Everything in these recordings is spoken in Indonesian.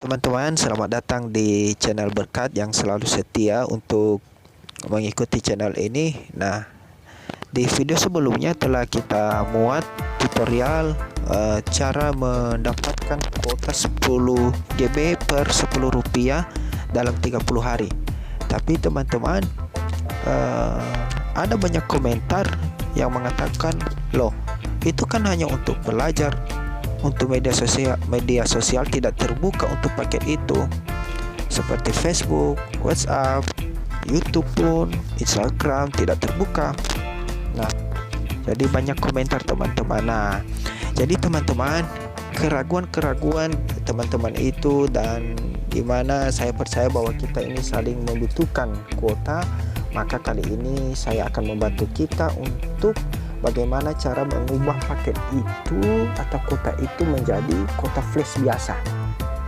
Teman-teman, selamat datang di channel Berkat yang selalu setia untuk mengikuti channel ini. Nah, di video sebelumnya telah kita muat tutorial cara mendapatkan kuota 10 GB per 10 rupiah dalam 30 hari. Tapi teman-teman, ada banyak komentar yang mengatakan, loh, itu kan hanya untuk belajar. Untuk media sosial tidak terbuka untuk paket itu, seperti Facebook, WhatsApp, YouTube pun, Instagram tidak terbuka. Nah, jadi banyak komentar teman-teman. Nah, jadi teman-teman, keraguan-keraguan teman-teman itu, dan dimana saya percaya bahwa kita ini saling membutuhkan kuota, maka kali ini saya akan membantu kita untuk bagaimana cara mengubah paket itu atau kuota itu menjadi kuota flash biasa.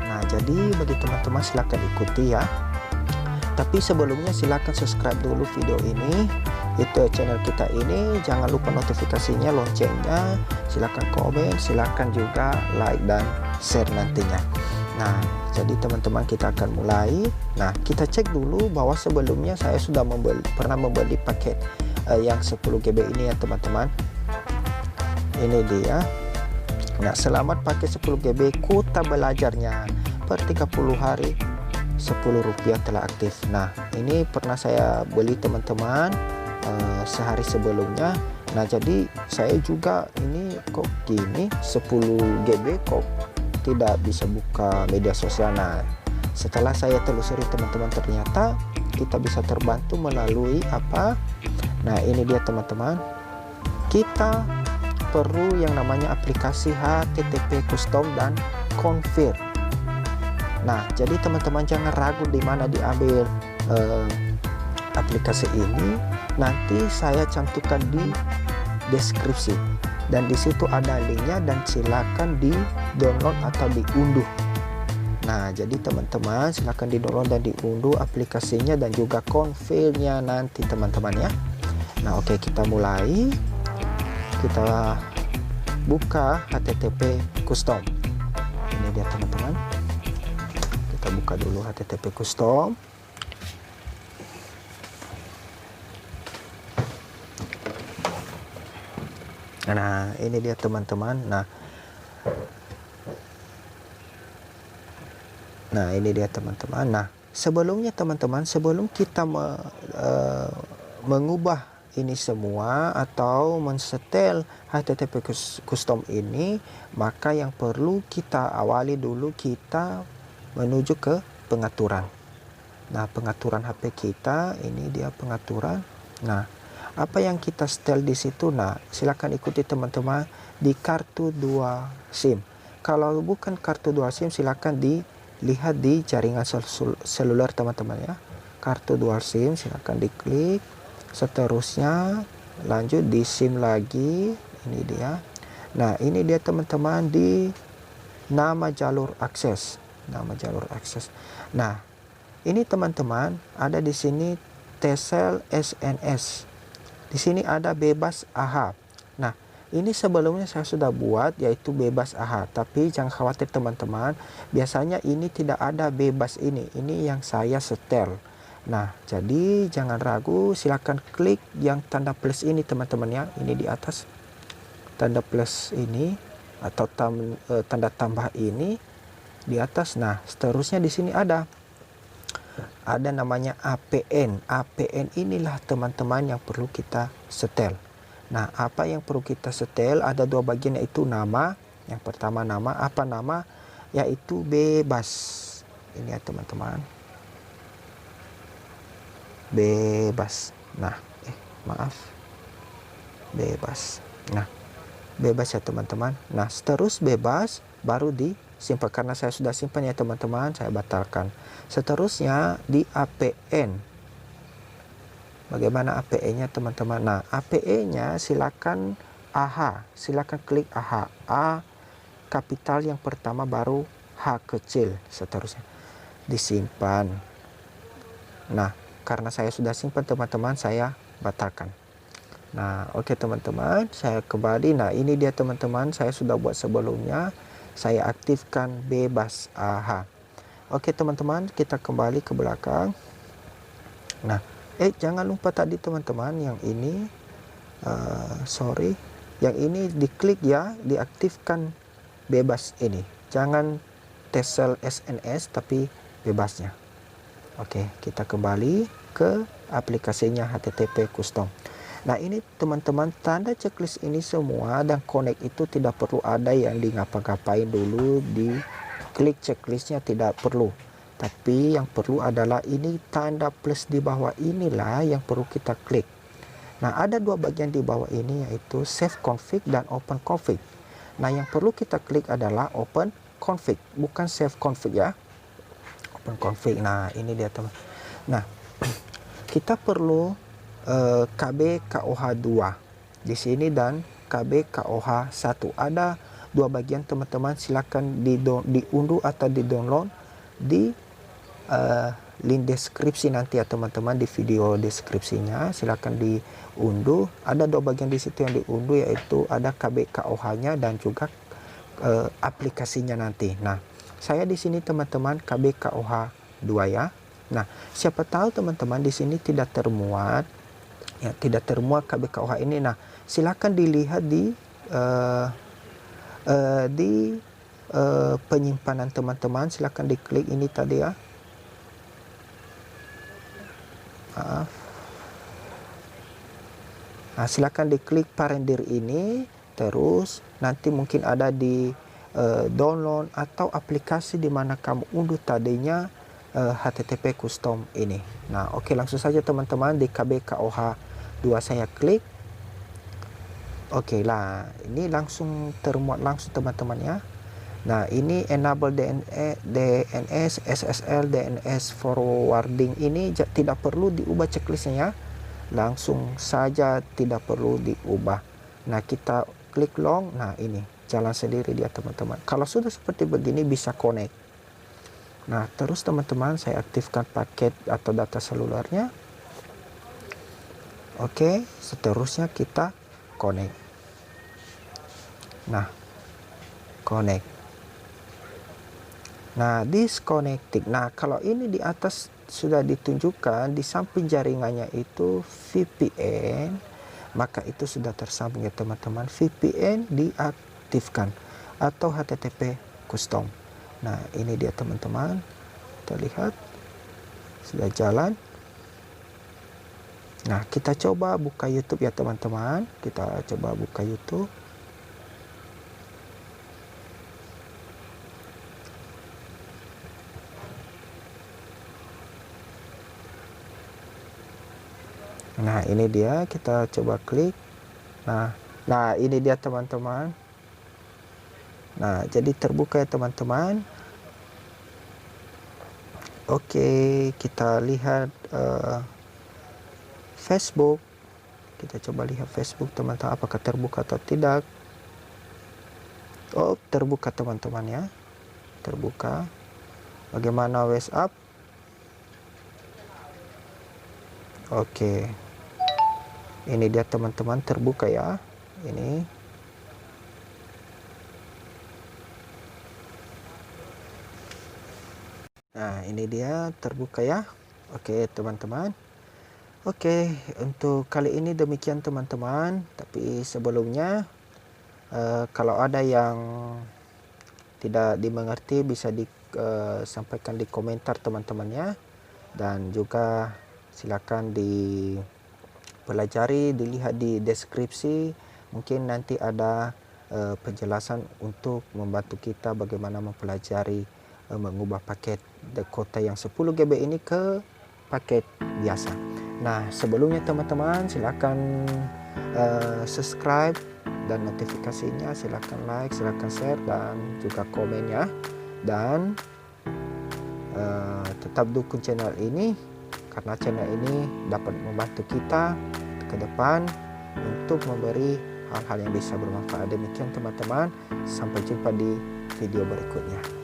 Nah, jadi bagi teman-teman silahkan ikuti ya. Tapi sebelumnya silahkan subscribe dulu video ini, itu channel kita ini. Jangan lupa notifikasinya, loncengnya. Silahkan komen, silahkan juga like dan share nantinya. Nah, jadi teman-teman kita akan mulai. Nah, kita cek dulu bahwa sebelumnya saya sudah pernah membeli paket yang 10 GB ini ya teman-teman. Ini dia. Nah, selamat pakai 10 GB kuota belajarnya per 30 hari 10 rupiah telah aktif. Nah, ini pernah saya beli teman-teman sehari sebelumnya. Nah, jadi saya juga ini kok gini 10 GB kok tidak bisa buka media sosial. Nah, setelah saya telusuri teman-teman, ternyata kita bisa terbantu melalui apa? Nah, ini dia teman-teman. Kita perlu yang namanya aplikasi HTTP custom dan confirm. Nah, jadi teman-teman jangan ragu di mana diambil aplikasi ini. Nanti saya cantumkan di deskripsi, dan di situ ada linknya, dan silakan di download atau diunduh. Nah, jadi teman-teman silakan di download dan diunduh aplikasinya dan juga confirmnya nanti teman-teman ya. Nah, oke, kita mulai. Kita buka HTTP custom. Ini dia teman-teman. Kita buka dulu HTTP custom. Nah, ini dia teman-teman. Nah, ini dia teman-teman. Nah, sebelumnya teman-teman, sebelum kita mengubah ini semua atau mensetel HTTP custom ini, maka yang perlu kita awali dulu, kita menuju ke pengaturan. Nah, pengaturan HP kita, ini dia pengaturan. Nah, apa yang kita setel di situ? Nah, silakan ikuti teman-teman di kartu 2 SIM. Kalau bukan kartu 2 SIM, silakan dilihat di jaringan seluler teman-teman ya. Kartu dual SIM silakan diklik. Seterusnya lanjut di SIM lagi. Ini dia. Nah, ini dia teman-teman di nama jalur akses. Nama jalur akses. Nah, ini teman-teman ada di sini Telcel SNS. Di sini ada bebas AHA. Nah, ini sebelumnya saya sudah buat, yaitu bebas AHA. Tapi jangan khawatir teman-teman, biasanya ini tidak ada bebas ini. Ini yang saya setel. Nah, jadi jangan ragu, silakan klik yang tanda plus ini teman-teman ya. Ini di atas tanda plus ini atau tanda tambah ini di atas. Nah, seterusnya di sini ada namanya APN. APN inilah teman-teman yang perlu kita setel. Nah, apa yang perlu kita setel? Ada dua bagian, yaitu nama. Yang pertama nama, apa nama? Yaitu bebas. Ini ya teman-teman. Bebas. Nah, maaf. Bebas. Nah, bebas ya teman-teman. Nah, seterus bebas baru disimpan. Karena saya sudah simpan ya teman-teman, saya batalkan. Seterusnya di APN. Bagaimana APN-nya teman-teman? Nah, APN-nya silakan AH. Silakan klik AH. A kapital yang pertama, baru H kecil. Seterusnya disimpan. Nah, karena saya sudah simpan teman-teman, saya batalkan. Nah, oke teman-teman, saya kembali. Nah, ini dia teman-teman, saya sudah buat sebelumnya. Saya aktifkan bebas AH. Oke teman-teman, kita kembali ke belakang. Nah, jangan lupa tadi teman-teman, yang ini yang ini diklik ya, diaktifkan bebas ini. Jangan Tcell SNS tapi bebasnya. Oke, kita kembali ke aplikasinya HTTP Custom. Nah, ini teman-teman, tanda checklist ini semua dan connect itu tidak perlu ada yang di ngapa-ngapain dulu, di klik checklistnya tidak perlu. Tapi yang perlu adalah ini tanda plus di bawah inilah yang perlu kita klik. Nah, ada dua bagian di bawah ini, yaitu save config dan open config. Nah, yang perlu kita klik adalah open config, bukan save config ya. Open config. Nah, ini dia teman. Nah, kita perlu KB KOH 2 di sini dan KB KOH 1. Ada dua bagian teman-teman, silakan diunduh atau di-download di link deskripsi nanti ya teman-teman, di video deskripsinya silakan diunduh. Ada dua bagian di situ yang diunduh, yaitu ada KB KOH-nya dan juga aplikasinya nanti. Nah, saya di sini teman-teman KB KOH 2 ya. Nah, siapa tahu teman-teman di sini tidak termuat ya, tidak termuat KB KOH ini. Nah, silakan dilihat di penyimpanan teman-teman, silakan diklik ini tadi ya. Maaf. Nah, silakan diklik parendir ini, terus nanti mungkin ada di download atau aplikasi di mana kamu unduh tadinya HTTP custom ini. Nah, oke, langsung saja teman-teman di KB KOH 2 saya klik. Oke lah, ini langsung termuat langsung teman-teman ya. Nah, ini enable DNS, SSL, DNS forwarding ini tidak perlu diubah checklistnya ya. Langsung saja tidak perlu diubah. Nah, kita klik long. Nah, ini jalan sendiri dia teman-teman. Kalau sudah seperti begini bisa connect. Nah, terus teman-teman saya aktifkan paket atau data selulernya. Oke, seterusnya kita connect. Nah, connect. Nah, disconnecting. Nah, kalau ini di atas sudah ditunjukkan di samping jaringannya itu VPN, maka itu sudah tersambung ya teman-teman. VPN diaktifkan atau HTTP custom. Nah, ini dia teman-teman. Kita lihat sudah jalan. Nah, kita coba buka YouTube ya teman-teman. Kita coba buka YouTube. Nah, ini dia, kita coba klik. Nah, ini dia teman-teman. Nah, jadi terbuka ya teman-teman. Oke, kita lihat Facebook. Kita coba lihat Facebook teman-teman, apakah terbuka atau tidak. Oh, terbuka teman-teman ya. Terbuka. Bagaimana WhatsApp? Oke. Ini dia teman-teman, terbuka ya. Ini. Nah, ini dia terbuka ya. Oke, teman-teman. Oke, untuk kali ini demikian teman-teman. Tapi sebelumnya, kalau ada yang tidak dimengerti bisa disampaikan di komentar teman-teman ya. Dan juga silakan dipelajari, dilihat di deskripsi. Mungkin nanti ada penjelasan untuk membantu kita bagaimana mempelajari mengubah paket kuota yang 10 GB ini ke paket biasa. Nah, sebelumnya teman-teman silakan subscribe dan notifikasinya, silakan like, silakan share dan juga komen ya. Dan tetap dukung channel ini, karena channel ini dapat membantu kita ke depan untuk memberi hal-hal yang bisa bermanfaat. Demikian teman-teman, sampai jumpa di video berikutnya.